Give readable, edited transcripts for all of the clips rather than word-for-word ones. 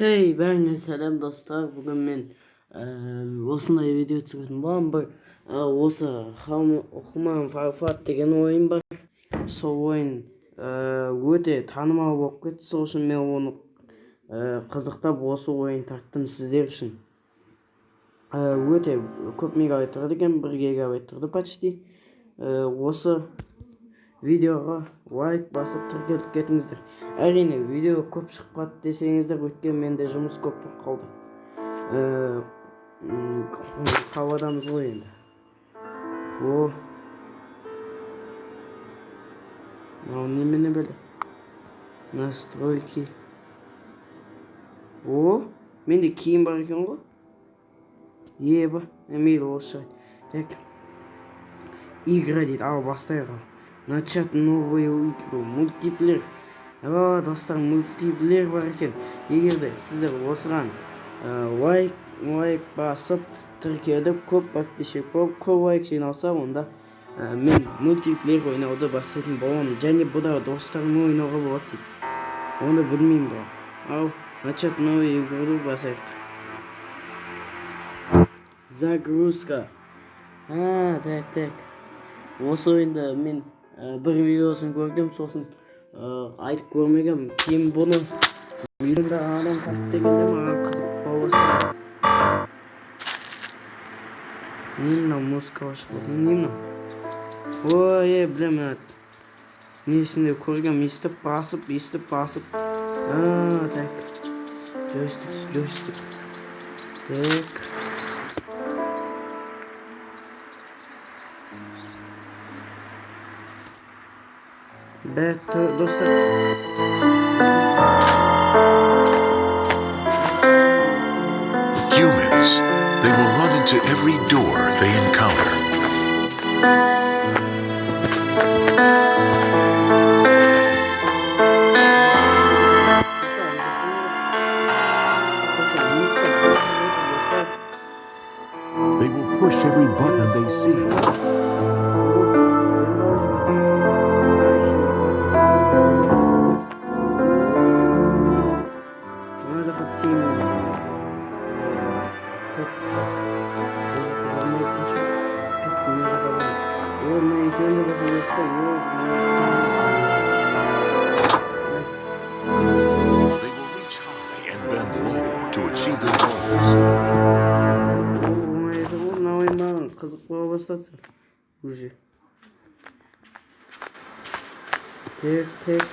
Hey, бәріңе сәлем достар. Бүгін мен осындай видео түсіретін боламын. Осы Хуман фалл флат деген ойын бар. Сол ойын өте танымал болып кетті. Сол үшін мен оны қызықтап осы ойын тарттым сіздер үшін. Өте көп мегабайт тұрды екен, 1 гигабайт тұрды почти. Осы видеоға лайк басып тіркеліп кетіңіздер. Әрине видео көп шықпады десеңіздер, өткен менде жұмыс көп болып қалды. Қаладамыз ғой енді. Мынау немене беле? Настройки. Менде киім бар екен ғой. Еба, мейлі осы. Так. Игра дейді. Ал бастайық. Начать новую игру. Мультиплеер. Достар, мультиплеер бар екен. Егерде сіздер осыған лайк басып, тіркеліп, көп подписчик болып, көп лайк жиналса, онда мен мультиплеер ойнауды бастайтын боламын. Және бұда достарыммен ойнауға болады дейді. Оны білмеймін бірақ. Ал начать новую игру басайық. Загрузка. Так. Осы ойында мен бір видеосын көрдім, сосын айтып көрмегем. Кейін бұны миллионда адам тапты дегенде маған қызық бола бастады. Не мынау музыкаға шығып? Не мынау? Білем, несінде көргем, естіп басып. Так. Джойстик. Так. Достар. Humans, they will run into every door they encounter. They will push every button they see. They will reach high and bend low to achieve their goals. Қызық бола бастады уже. Так.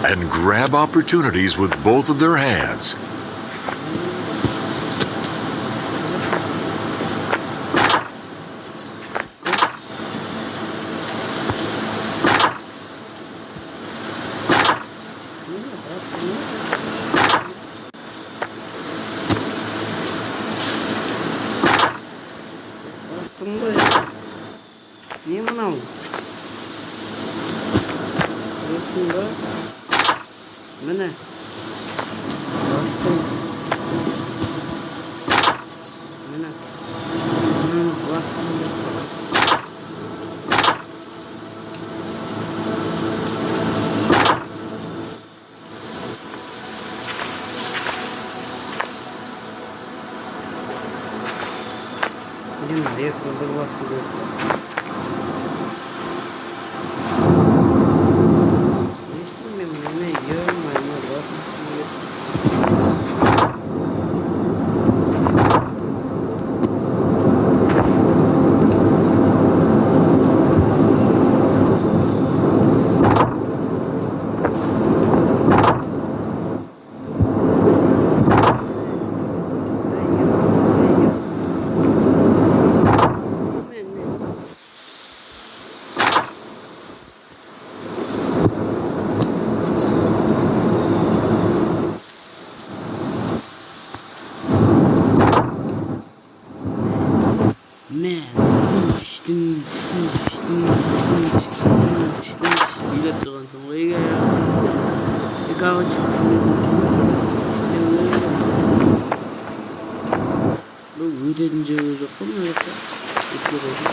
And grab opportunities with both of their hands. Не мынау? Осында. Міне. Бастым. Міне. Бастым. Билет тұрғансың ғой короче, бұл өтетін жері жоқ қой мына жақта. Өтке қойдым.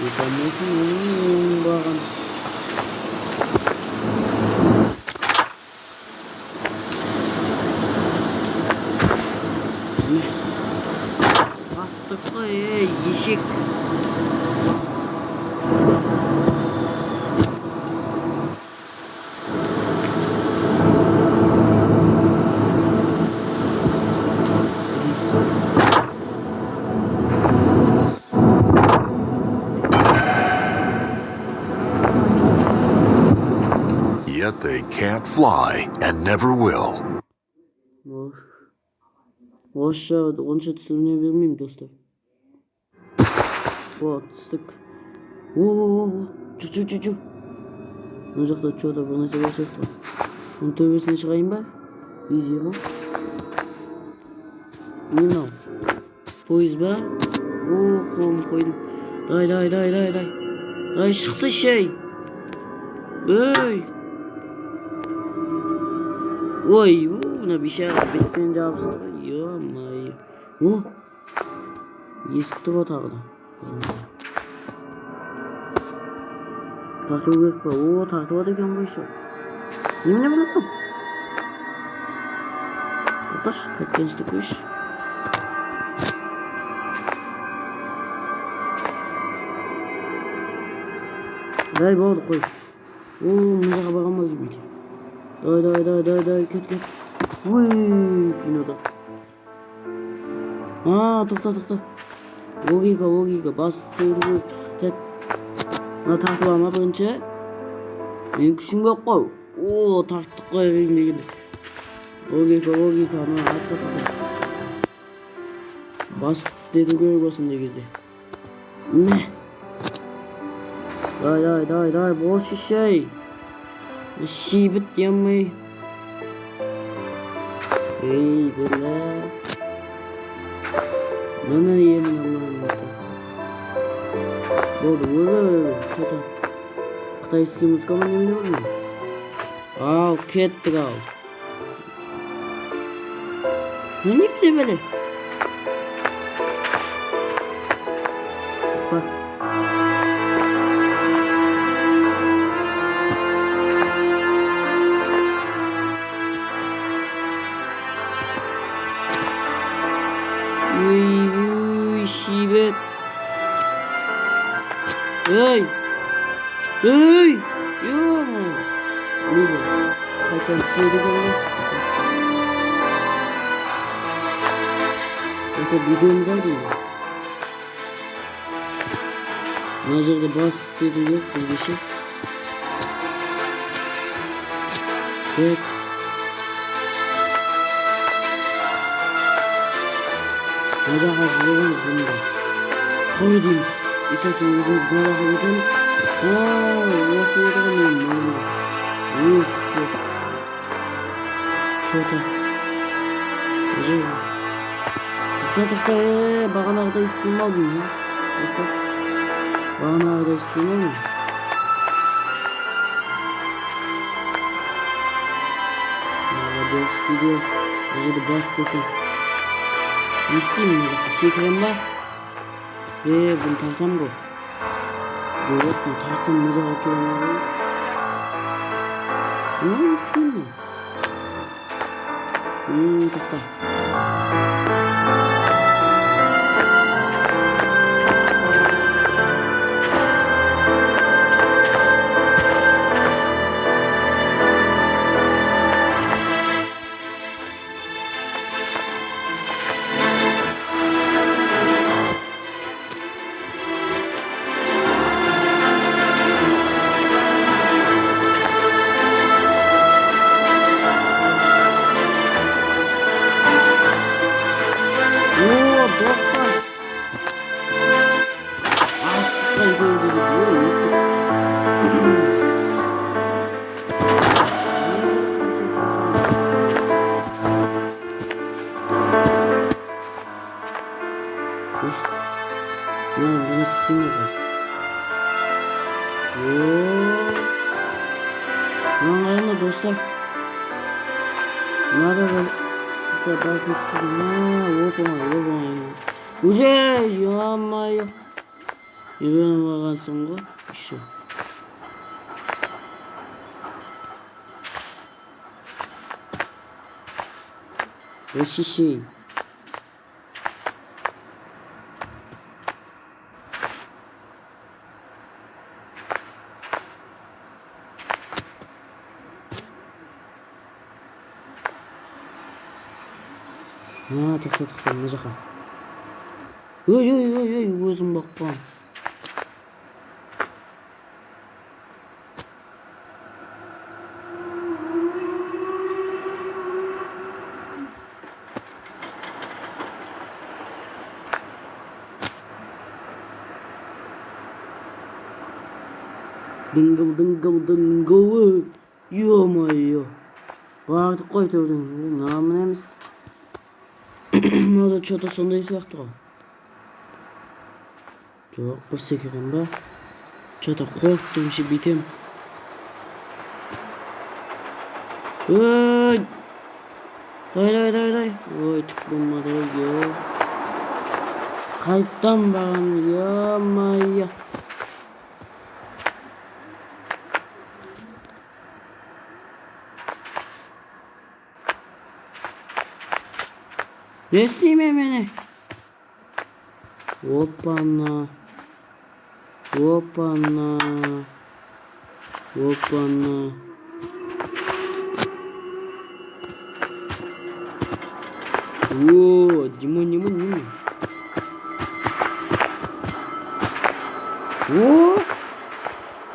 Өте алмайсың, оңбаған. Бастық қой, ешек. Yet they can't fly and never will. Онша түсіріне бермеймін, достар. Түстік. Жүр. Мына жақта чода бір нәрсе бар сияқты. Оның төбесіне шығайын ба? Изи ғой. Не мынау? Пойыз ба? Қолым қойдым. Дай, шықсы шей. Ой, мына бейшара бетпен жабысты. Ё-май. Есік тұр тағы да. Тарту керек па? Тарту бар екен ғой шо. Немене біліп? Оташ, қайтқеншті көш. Дай болды қой. Мына жаққа бағам ма келмейді. Дай, кет. Ой, кинода. Тоқта. Логика, бас сөйлеу. Мына тартып алма бірінші. Мен күшім көп қой. Тарттық қой дегенде. Логика, мына атқа. Бас істету керек осындай кезде. Не? Дай, бол шешей. Шибіт демей. Ей, бәлі. Мына емін Allah'ım. Болды, что-то. Қытайский музыка ма немене бар ма? Ал, кеттік ал. Не біле бәлі? Шибет. Эй! Ё-мо! Мило. Қайтан түседі ғой. Это видеомда деймін. Мына жерде бас істеду керек бізгеше. Так. Мына жаққа жүргеніміз бұнда. Қой дейміз. Есесін өзіміз мына жаққа өтеміз. Осы еді ғой мен мойында. Все. Что-то. Тоқта, бағанағыдай істейм алдым. Бағанағыдай істейм алдым. Видео. Мына жерде бас істесем. Не істеймін мына жақта? Секірем ба? Бұны тартам ғой. Жоқ, тартсам мына жаққа келем ғой. Не істеймін? Тоқта. Hatta basıp уже ё-моё. Үйреніп алғансың ғой. Еще. Ощущение. Так, мына жаққа. Ой, өзім бақпам. Дыңгыл. Ё-моё. Бардық қой төрдің. Намын емес. Мынада что-то сондай сияқты ғой. Жоқ, бір секірем ба? Что-то қорықтым ше бүйтем. Ой! Дай. Ой, түк болмады ғой. Қайттан баған, ё-моё. Не сниме мені. Опана. О, Димон. О,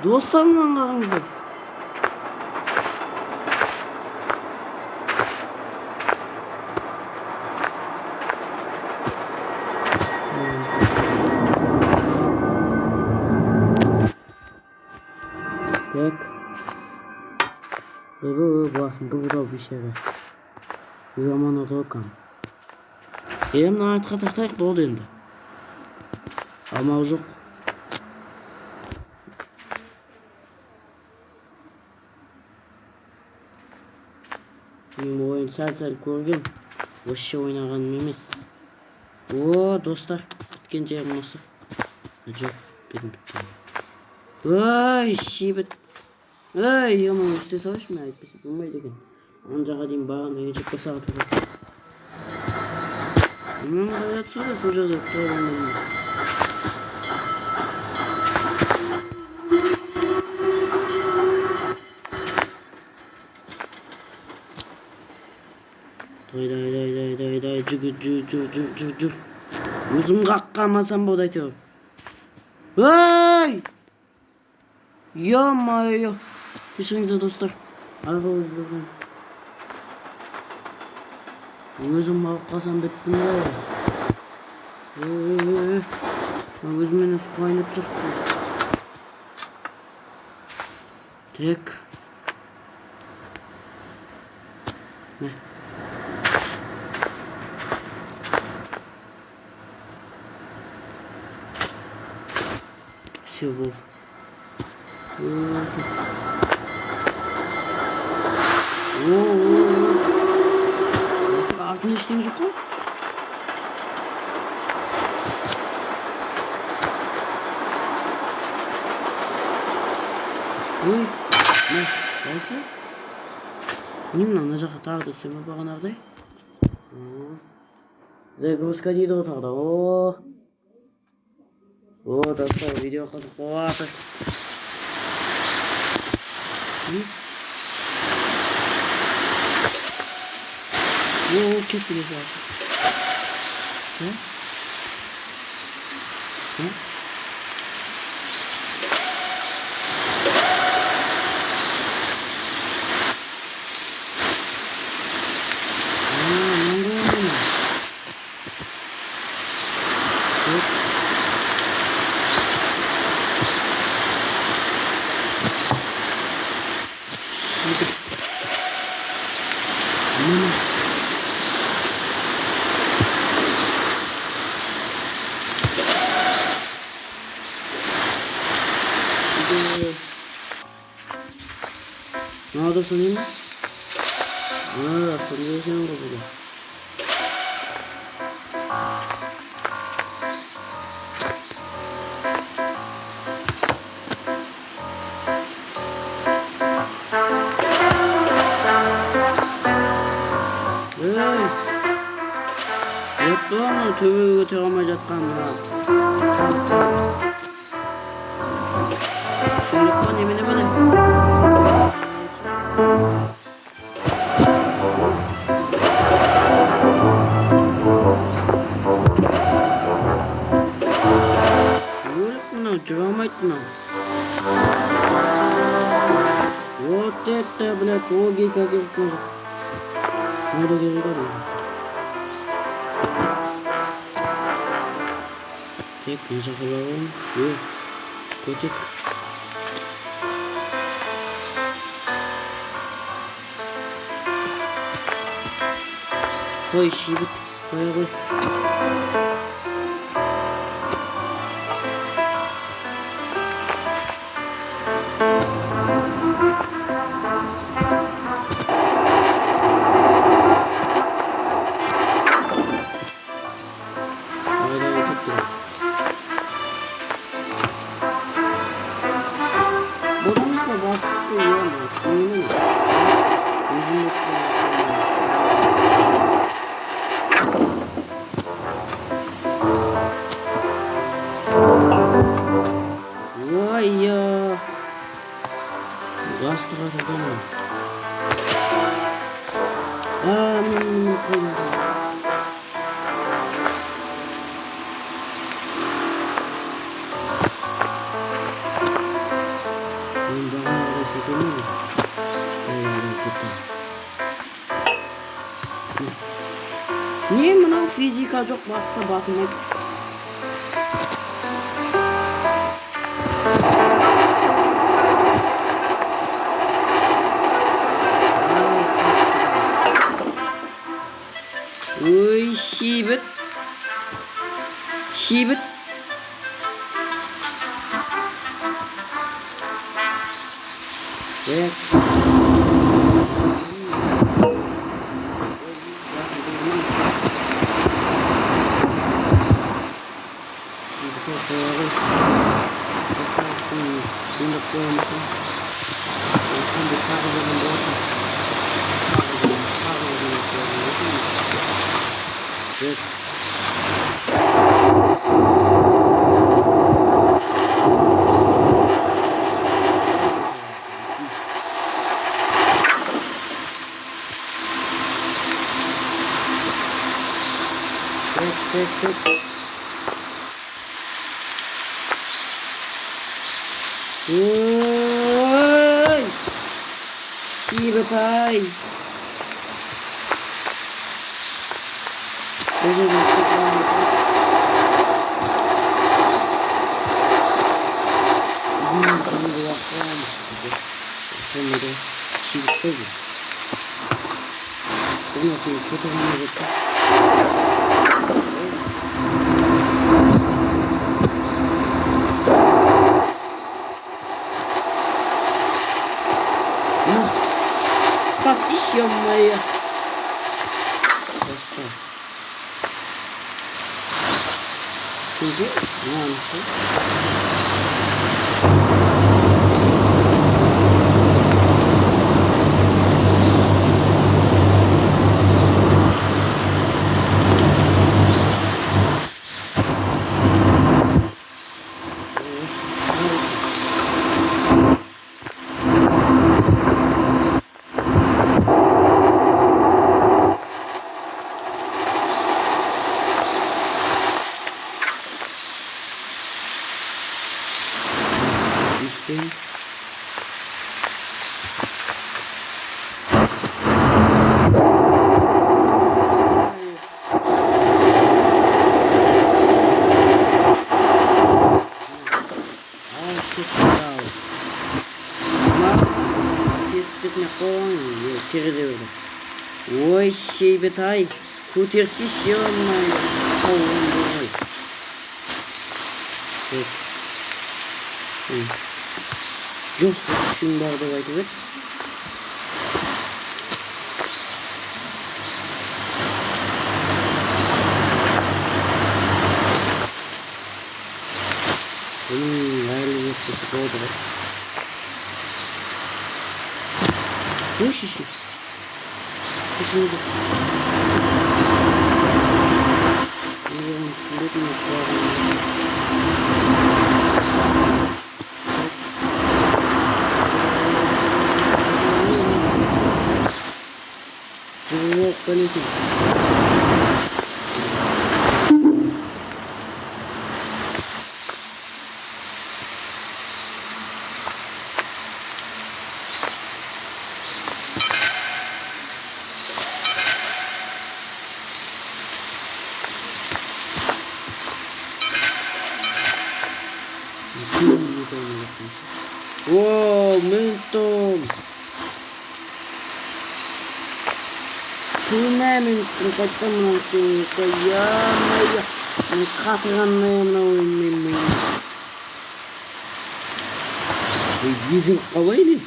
достарымнан қараңыздар. Так. Басым бұғырау бешері. Жаман отырқан. Мына айтқа тақтайық болды енді. Амал жоқ. Мен ойын сәл көрген. Вообще ойнағаным емес. О, достар. Біткен жерім осы. Жоқ, бетім біткен. Ой, шебет. Ой, ё-моё, істе салыш мен айтпесе болмайды екен. Ан жаққа дейін баған егечек басағыт тұрады. Мен қайрат шығады, сол жерде тұрғанмын. Дай, жүр. Өзім қаққамасам болды әйтеуір. Ой! Ё-моё! Кешіріңіздер достар. Арғы өзім. Өзім алып қалсам біттім ғой. Өзімен өз қойынып жүріппін. Так. Все болды. Артында ештеңе жоқ қой. Қайсы? Не мына жаққа тағы да түсем бағанағыдай. Загрузка дейді ғой тағы да. О, достар, видео қызық болады. О, кетті де жалпы. Надо санайма? Надо, санайма. Ой. Өтті оны төбеге көтере алмай жатқан мына. Шындық па немене бар? Өлік мынау, жүре алмайды мынау. Вот это, блядь, логика керек. Надо керек. Тек жағалауын, көтек. Қой, шибіт, қоя қой. Не мынау физика жоқ, басса басылмайды. Ой, шибіт. Шибіт. Ой, шибіт-ай. Спасись, ё-моё. Где? Ой, шейбет-ай, көтерсейші, ё-моё. Жоқсы күшің бар деп айтып еді. Әлі өткісі болды ғой. Ой, шешек. Күшіңді. О, Милтон. Күйме Милтон, қайтамын сені қоямай. Мен қатырғаннайым ойынмен. Езің қалай не?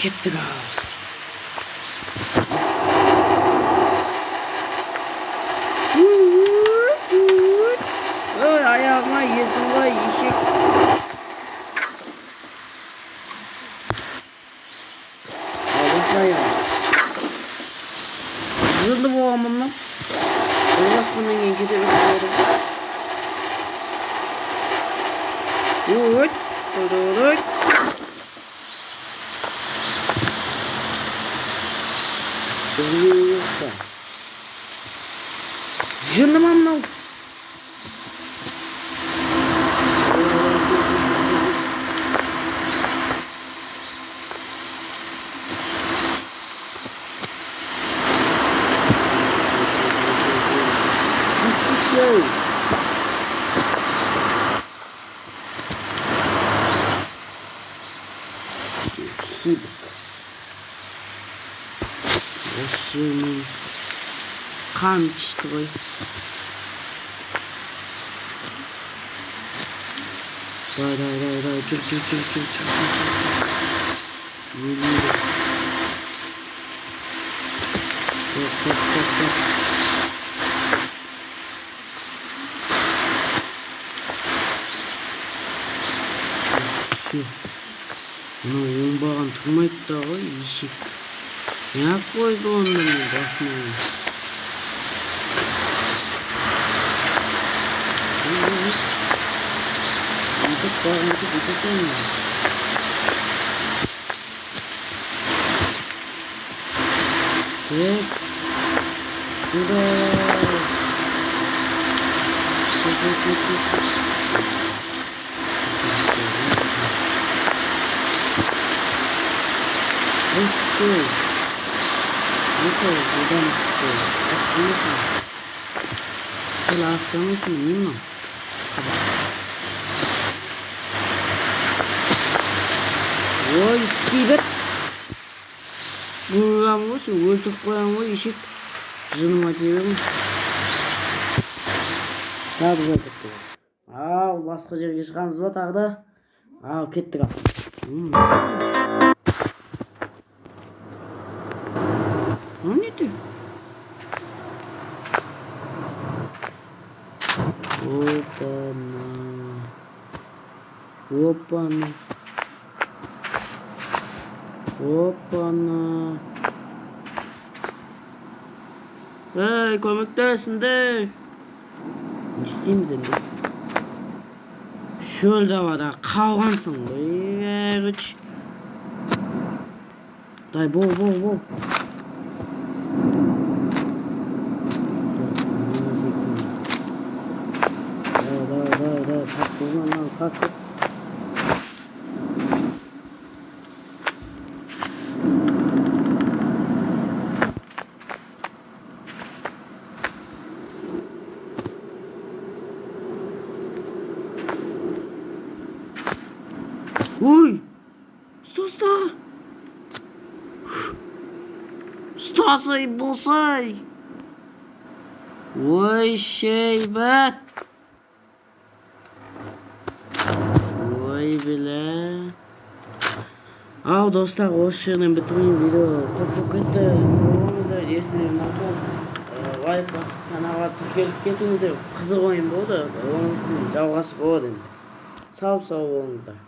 Кеттік ау. Ой, аяғыма есім ғой, ешек. Албасы аяғы. Жынды болғанмын мұны. Ойласқаннан кейін кете өтіп болдым. Жынды ма мынау? Вообще қан ішті ғой. Дай, жүр. Мынау оңбаған тұрмайды да ғой, ешек. Неғып қойды оның басына. Антып бағынды бүйтесен. Куда? Ой, сибет. Бұлған осы, өлтіп қоян ғой, ешек. Жыныма тегім. Тағы жөтіп қой. Ау, басқа жерге шығамыз ба тағы да? Ау, кеттік ау. Не ты? Опана. Ей, көмектесіңдер. Не істейміз енді? Шөл давада қалғансың ғой. Дай, бол. Как? Ой! Стой! Стасай, болсай! Ой, шейбет! Ой, бля. Ау, достар, осы жерден бітірейін видео. Көп кетті. Сау болыңыздар. Если ұнаса, лайк басып, каналға тіркеліп кетіңіздер. Қызық ойын болды. Оның үстіне жалғасы болады енді. Сау болыңыздар.